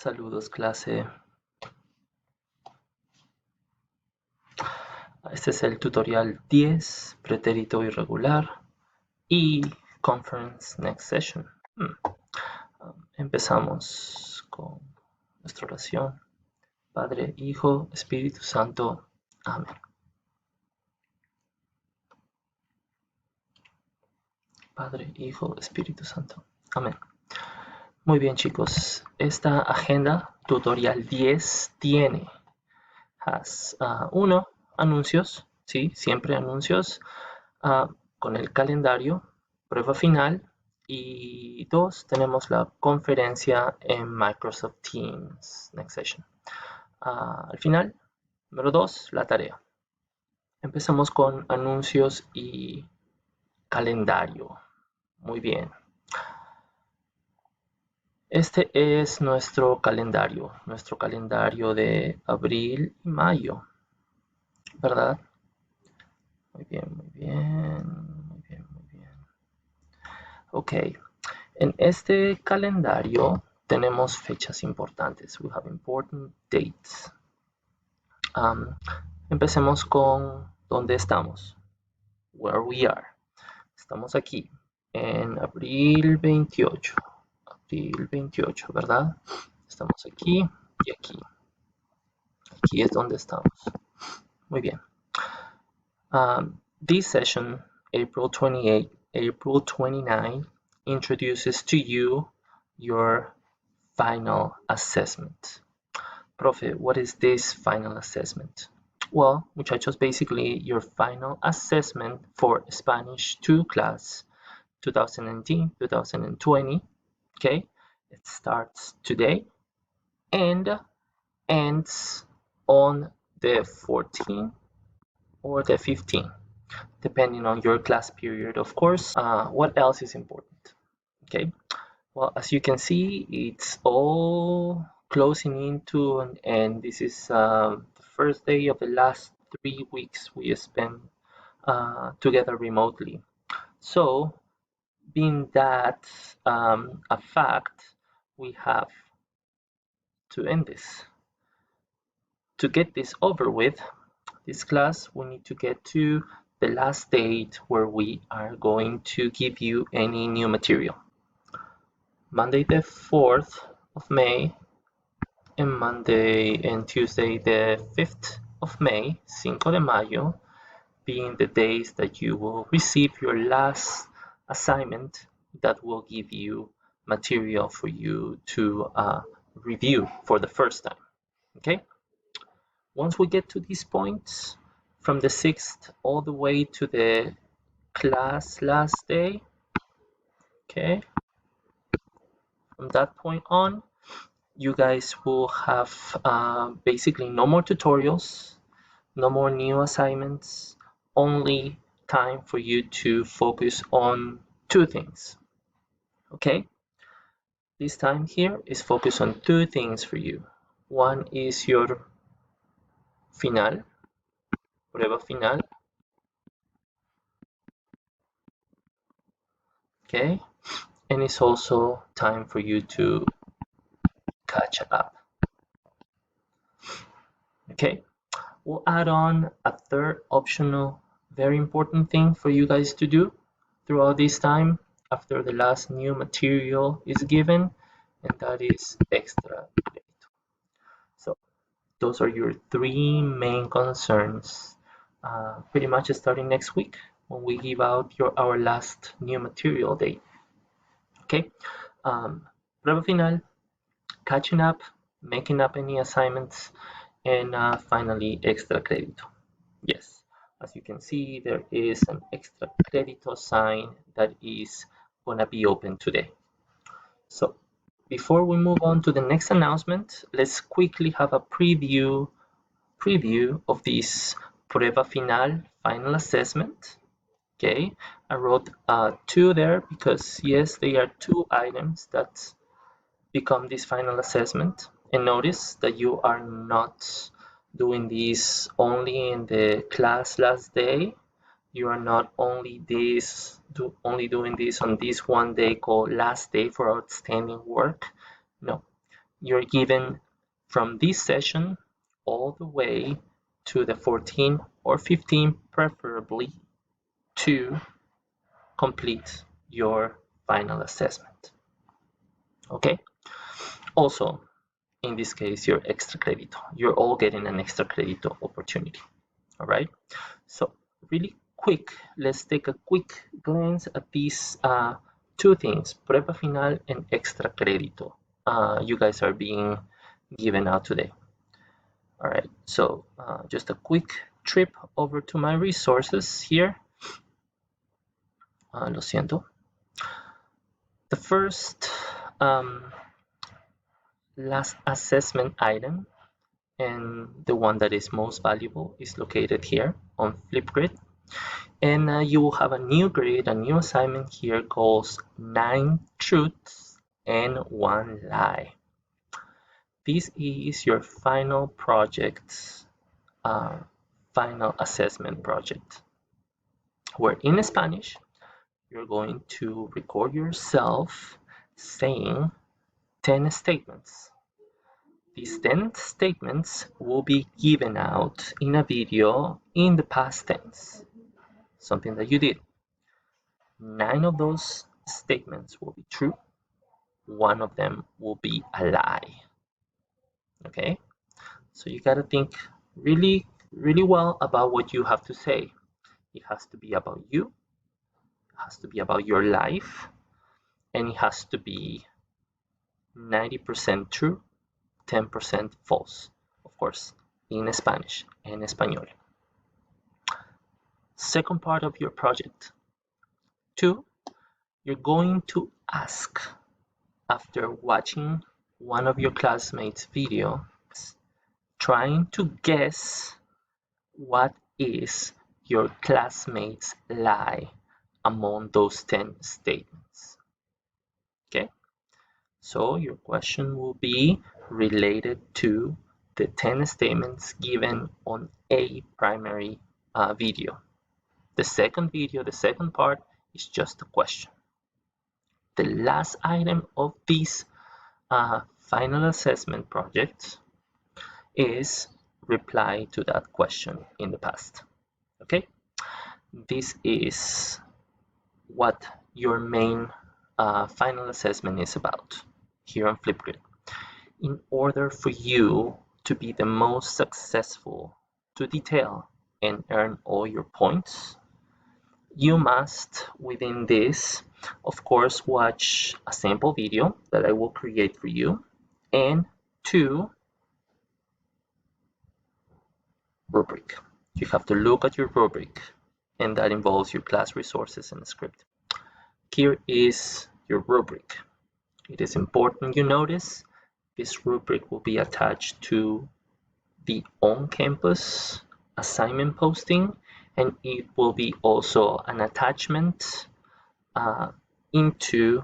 Saludos clase. Este es el tutorial 10, Preterito irregular y Conference Next Session. Empezamos con nuestra oración. Padre, Hijo, Espíritu Santo. Amén. Padre, Hijo, Espíritu Santo. Amén. Muy bien, chicos. Esta agenda, tutorial 10, tiene 1. Anuncios, sí, siempre anuncios, con el calendario, prueba final, y 2, tenemos la conferencia en Microsoft Teams, Next Session. Al final, número 2, la tarea. Empezamos con anuncios y calendario. Muy bien. Este es nuestro calendario de abril y mayo, ¿verdad? Muy bien, muy bien, muy bien, muy bien. Ok, en este calendario tenemos fechas importantes. We have important dates. Empecemos con dónde estamos. Where we are. Estamos aquí en abril 28. Abril 28, ¿verdad? Estamos aquí y aquí. Aquí es donde estamos. Muy bien. This session, April 28, April 29, introduces to you your final assessment. Profe, what is this final assessment? Well, muchachos, basically your final assessment for Spanish 2 class 2019-2020. Okay, it starts today and ends on the 14th or the 15th, depending on your class period, of course. What else is important? Okay, well, as you can see, it's all closing into an end. This is the first day of the last 3 weeks we spent together remotely. So, being that a fact, we have to end this. To get this over with, this class, we need to get to the last date where we are going to give you any new material. Monday the 4th of May and Monday and Tuesday the 5th of May, 5 de Mayo, being the days that you will receive your last assignment that will give you material for you to review for the first time. Okay? Once we get to these points, from the 6th all the way to the class last day, okay, from that point on, you guys will have basically no more tutorials, no more new assignments, only time for you to focus on 2 things. Okay? This time here is focused on 2 things for you. One is your final, prueba final. Okay? And it's also time for you to catch up. Okay? We'll add on a third optional, very important thing for you guys to do throughout this time after the last new material is given, and that is extra crédito. So those are your 3 main concerns, pretty much starting next week when we give out our last new material date. Okay, prueba final, catching up, making up any assignments, and finally extra crédito. Yes, as you can see, there is an extra crédito sign that is gonna be open today. So before we move on to the next announcement, let's quickly have a preview of this prueba final assessment. Okay, I wrote 2 there because yes, they are 2 items that become this final assessment. And notice that you are not doing this only in the class last day. You are not only doing this on this one day called last day for outstanding work. No, you're given from this session all the way to the 14 or 15 preferably to complete your final assessment. Okay? Also, in this case, your extra credit. You're all getting an extra credit opportunity. All right? So, really quick, let's take a quick glance at these two things, prueba final and extra credito. You guys are being given out today. All right, so just a quick trip over to my resources here. Lo siento. The first last assessment item and the one that is most valuable is located here on Flipgrid. And you will have a new grid, a new assignment here called 9 Truths and 1 Lie. This is your final project, final assessment project, where in Spanish, you're going to record yourself saying 10 statements. These 10 statements will be given out in a video in the past tense, something that you did. 9 of those statements will be true. 1 of them will be a lie. Okay? So you got to think really, really well about what you have to say. It has to be about you. It has to be about your life. And it has to be 90% true, 10% false. Of course, in Spanish, en español. Second part of your project. 2, you're going to ask, after watching one of your classmates' video, trying to guess what is your classmate's lie among those 10 statements. Okay, so your question will be related to the 10 statements given on a primary video. The second video, the second part, is just a question. The last item of this final assessment project is reply to that question in the past. Okay, this is what your main final assessment is about here on Flipgrid. In order for you to be the most successful to detail and earn all your points, you must, within this, of course, watch a sample video that I will create for you, and 2, rubric. You have to look at your rubric, and that involves your class resources and script. Here is your rubric. It is important you notice this rubric will be attached to the on-campus assignment posting, and it will be also an attachment into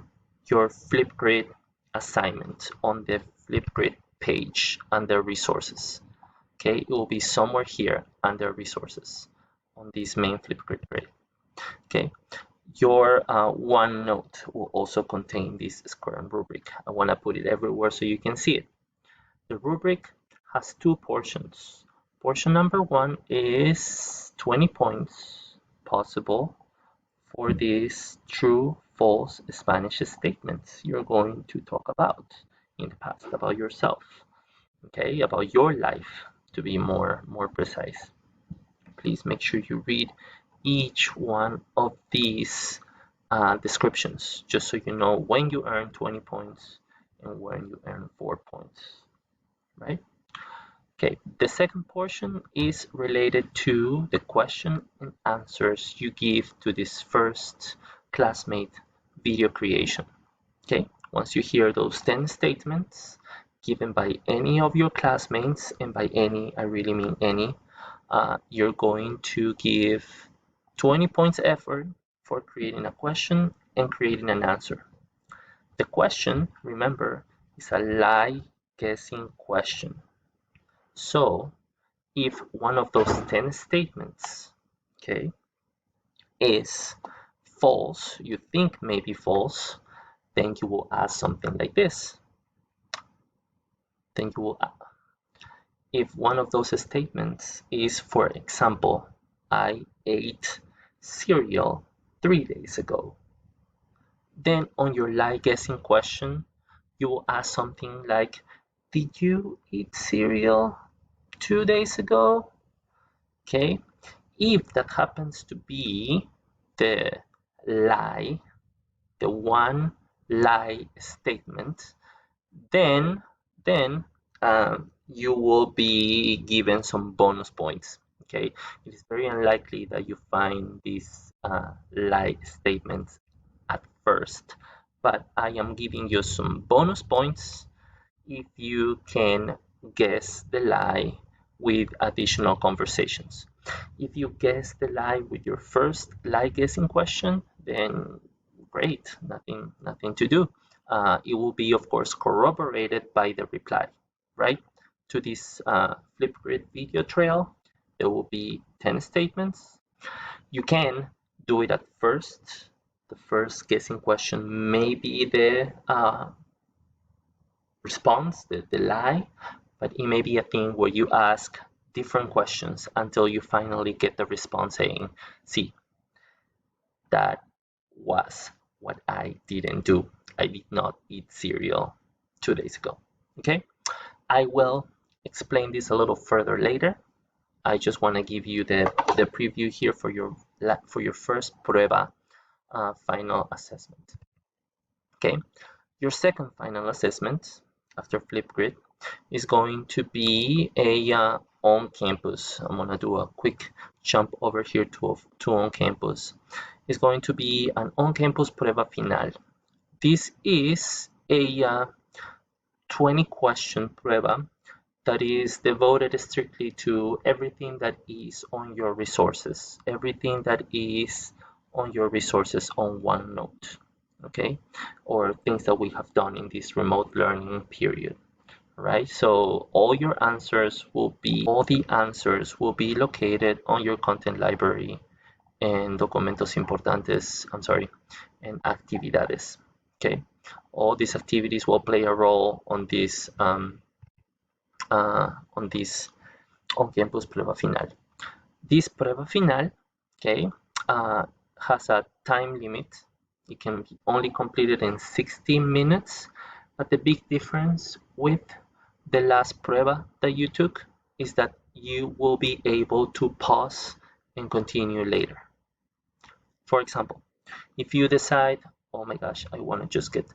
your Flipgrid assignment on the Flipgrid page under resources. Okay, it will be somewhere here under resources on this main Flipgrid grid. Okay, your OneNote will also contain this square rubric. I want to put it everywhere so you can see it. The rubric has 2 portions. Portion number 1 is 20 points possible for these true, false Spanish statements you're going to talk about in the past, about yourself, okay, about your life, to be more precise. Please make sure you read each one of these descriptions, just so you know when you earn 20 points and when you earn 4 points, right? Okay, the second portion is related to the question and answers you give to this first classmate video creation. Okay, once you hear those 10 statements given by any of your classmates, and by any, I really mean any, you're going to give 20 points effort for creating a question and creating an answer. The question, remember, is a lie guessing question. So if one of those 10 statements, okay, is false, you think may be false, then you will ask something like this. then you will, if one of those statements is, for example, I ate cereal 3 days ago, then on your lie guessing question, you will ask something like, did you eat cereal 2 days ago? Okay, if that happens to be the lie, the one lie statement, then you will be given some bonus points. Okay, it is very unlikely that you find these lie statements at first, but I am giving you some bonus points if you can guess the lie with additional conversations. If you guess the lie with your first lie guessing question, then great, nothing to do. It will be, of course, corroborated by the reply, right? To this Flipgrid video trail, there will be 10 statements. You can do it at first. The first guessing question may be the response, the lie, but it may be a thing where you ask different questions until you finally get the response saying, see, that was what I didn't do. I did not eat cereal 2 days ago. Okay, I will explain this a little further later. I just want to give you the preview here for your first prueba final assessment. Okay, your second final assessment after Flipgrid is going to be a on campus. I'm gonna do a quick jump over here to on campus. It's going to be an on campus prueba final. This is a 20 question prueba that is devoted strictly to everything that is on your resources, everything that is on your resources on OneNote, okay, or things that we have done in this remote learning period, right? So all the answers will be located on your content library and documentos importantes, and actividades, okay? All these activities will play a role on this on-campus prueba final. This prueba final, okay, has a time limit. It can be only completed in 60 minutes, but the big difference with the last prueba that you took is that you will be able to pause and continue later. For example, if you decide, oh my gosh, I want to just get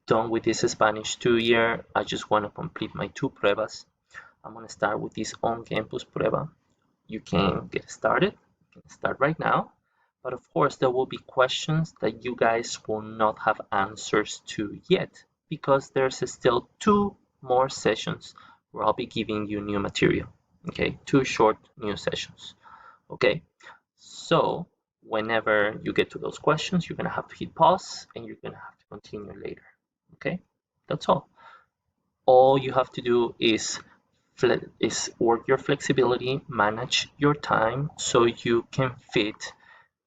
done with this Spanish 2 year, I just want to complete my 2 pruebas, I'm going to start with this on-campus prueba. You can get started. You can start right now. But of course, there will be questions that you guys will not have answers to yet because there's still 2 more sessions where I'll be giving you new material. Okay, 2 short new sessions. Okay, so whenever you get to those questions, you're going to have to hit pause and you're going to have to continue later. Okay, that's all. All you have to do is work your flexibility, manage your time so you can fit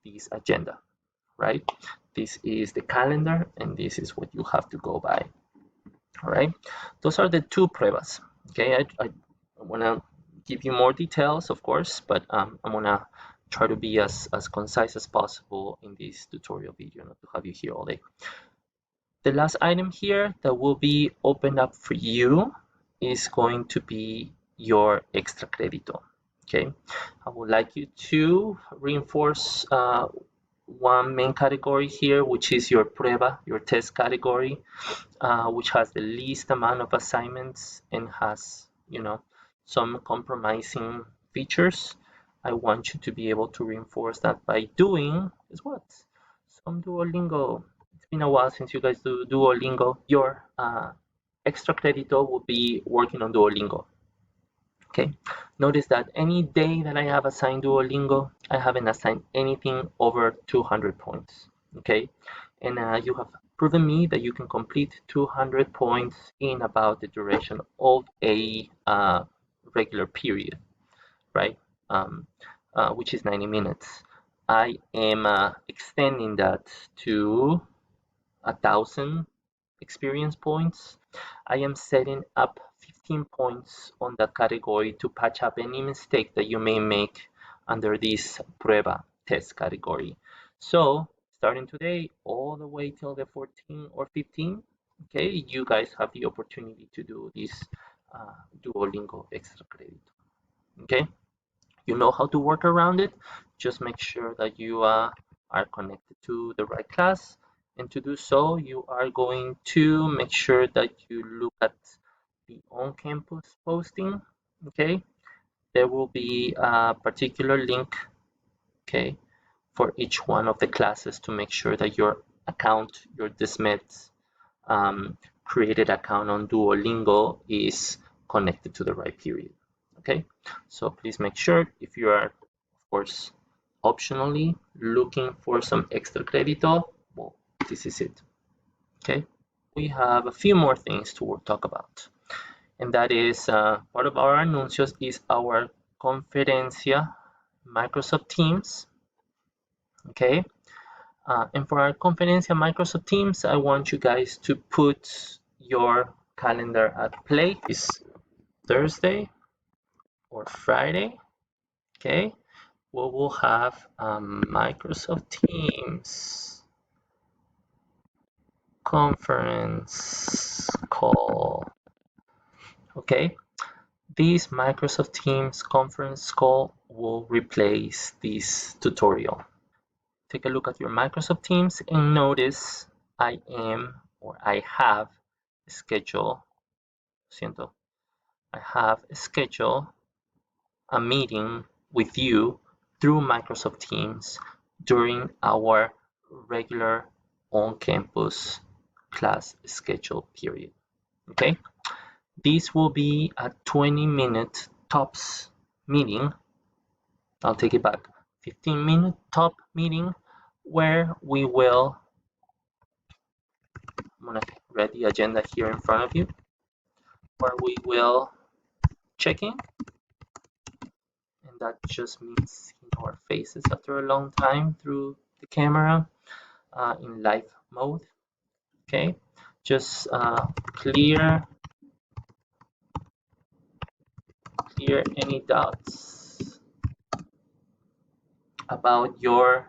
this agenda, right? This is the calendar and this is what you have to go by. All right, those are the 2 pruebas. Okay, I want to give you more details, of course, but I'm gonna try to be as concise as possible in this tutorial video, not to have you here all day. The last item here that will be opened up for you is going to be your extra crédito. Okay, I would like you to reinforce one main category here, which is your prueba, your test category, which has the least amount of assignments and has, you know, some compromising features. I want you to be able to reinforce that by doing is what? Some Duolingo. It's been a while since you guys do Duolingo. Your extra crédito will be working on Duolingo. Okay, notice that any day that I have assigned Duolingo, I haven't assigned anything over 200 points. Okay, and you have proven me that you can complete 200 points in about the duration of a regular period, right? Which is 90 minutes. I am extending that to 1,000 experience points. I am setting up 15 points on that category to patch up any mistake that you may make under this prueba test category. So starting today all the way till the 14 or 15, okay, you guys have the opportunity to do this Duolingo extra credit. Okay, you know how to work around it. Just make sure that you are connected to the right class, and to do so you are going to make sure that you look at the on-campus posting. Okay, there will be a particular link, okay, for each one of the classes to make sure that your account, your Desmet created account on Duolingo is connected to the right period. Okay, so please make sure, if you are, of course, optionally looking for some extra credito, well, this is it. Okay, we have a few more things to talk about, and that is part of our anuncios is our conferencia Microsoft Teams. Okay, and for our conferencia Microsoft Teams, I want you guys to put your calendar at play. It's Thursday or Friday. Okay, we will have a Microsoft Teams conference call. Okay, this Microsoft Teams conference call will replace this tutorial. Take a look at your Microsoft Teams and notice I have scheduled, I have scheduled a meeting with you through Microsoft Teams during our regular on-campus class schedule period. Okay, this will be a 20-minute tops meeting. I'll take it back, 15-minute top meeting where we will, I'm gonna read the agenda here in front of you, where we will check in, and that just means seeing our faces after a long time through the camera in live mode. Okay, just clear any doubts about your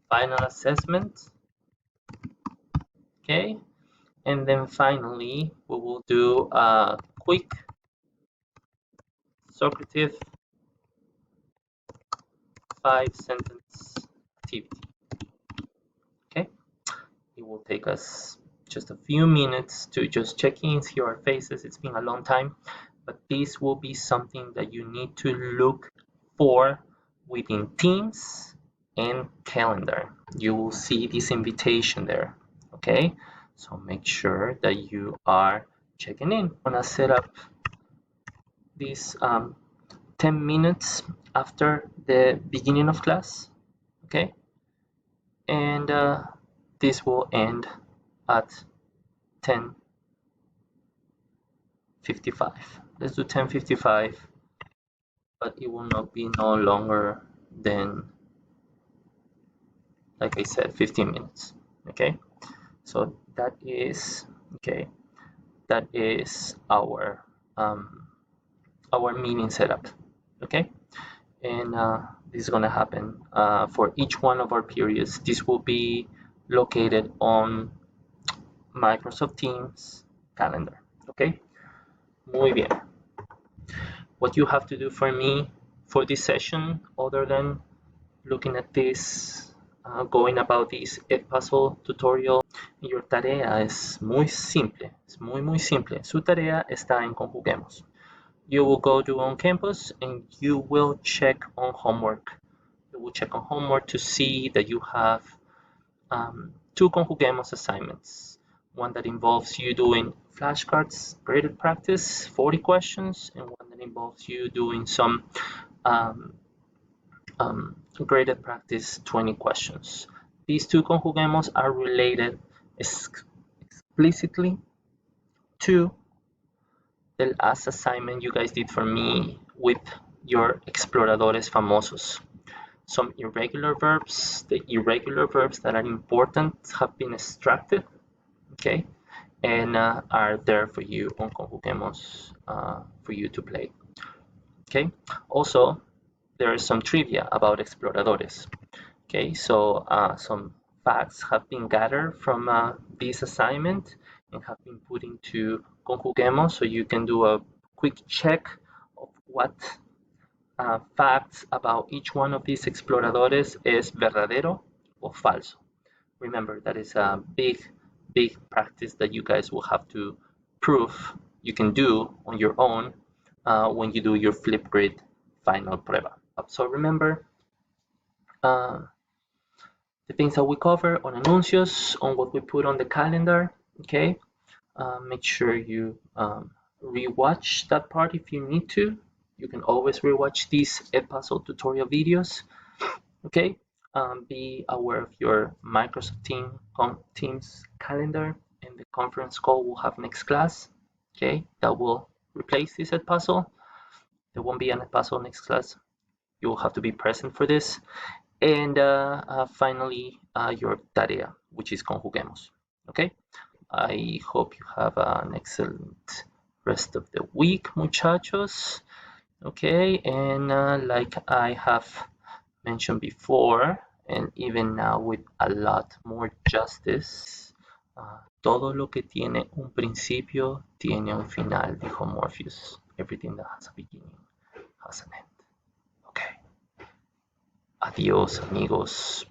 final assessment. Okay, and then finally we will do a quick Socrative 5-sentence activity. Okay, it will take us just a few minutes to just check in, see our faces. It's been a long time, but this will be something that you need to look for within Teams and Calendar. You will see this invitation there. Okay, so make sure that you are checking in. I'm gonna set up this 10 minutes after the beginning of class. Okay, and this will end at 10:55. Let's do 10:55, but it will not be no longer than, like I said, 15 minutes. Okay, so that is okay. That is our meeting setup. Okay, and this is gonna happen for each one of our periods. This will be located on Microsoft Teams calendar. Okay, muy bien. What you have to do for me for this session, other than looking at this, going about this puzzle tutorial, your tarea es muy simple, es muy simple. Su tarea está en Conjuguemos. You will go to on campus and you will check on homework. You will check on homework to see that you have 2 Conjuguemos assignments. One that involves you doing flashcards, graded practice, 40 questions, and one that involves you doing some graded practice, 20 questions. These 2 Conjuguemos are related explicitly to the last assignment you guys did for me with your exploradores famosos. some irregular verbs. The irregular verbs that are important have been extracted, okay, and are there for you on Conjuguemos for you to play, okay. Also, there is some trivia about exploradores, okay. So some facts have been gathered from this assignment and have been put into Conjuguemos, so you can do a quick check of what facts about each one of these exploradores is verdadero or falso. Remember, that is a big practice that you guys will have to prove you can do on your own when you do your Flipgrid final prueba. So remember the things that we cover on anuncios, on what we put on the calendar, okay? Make sure you rewatch that part if you need to. You can always rewatch these Edpuzzle tutorial videos, okay? Be aware of your Microsoft Teams calendar and the conference call we'll have next class, okay? That will replace this Edpuzzle. There won't be an Edpuzzle next class. You will have to be present for this. And finally, your tarea, which is Conjuguemos, okay? I hope you have an excellent rest of the week, muchachos. Okay, and like I have mentioned before, and even now with a lot more justice, todo lo que tiene un principio tiene un final, dijo Morpheus. Everything that has a beginning has an end. Okay. Adiós, amigos.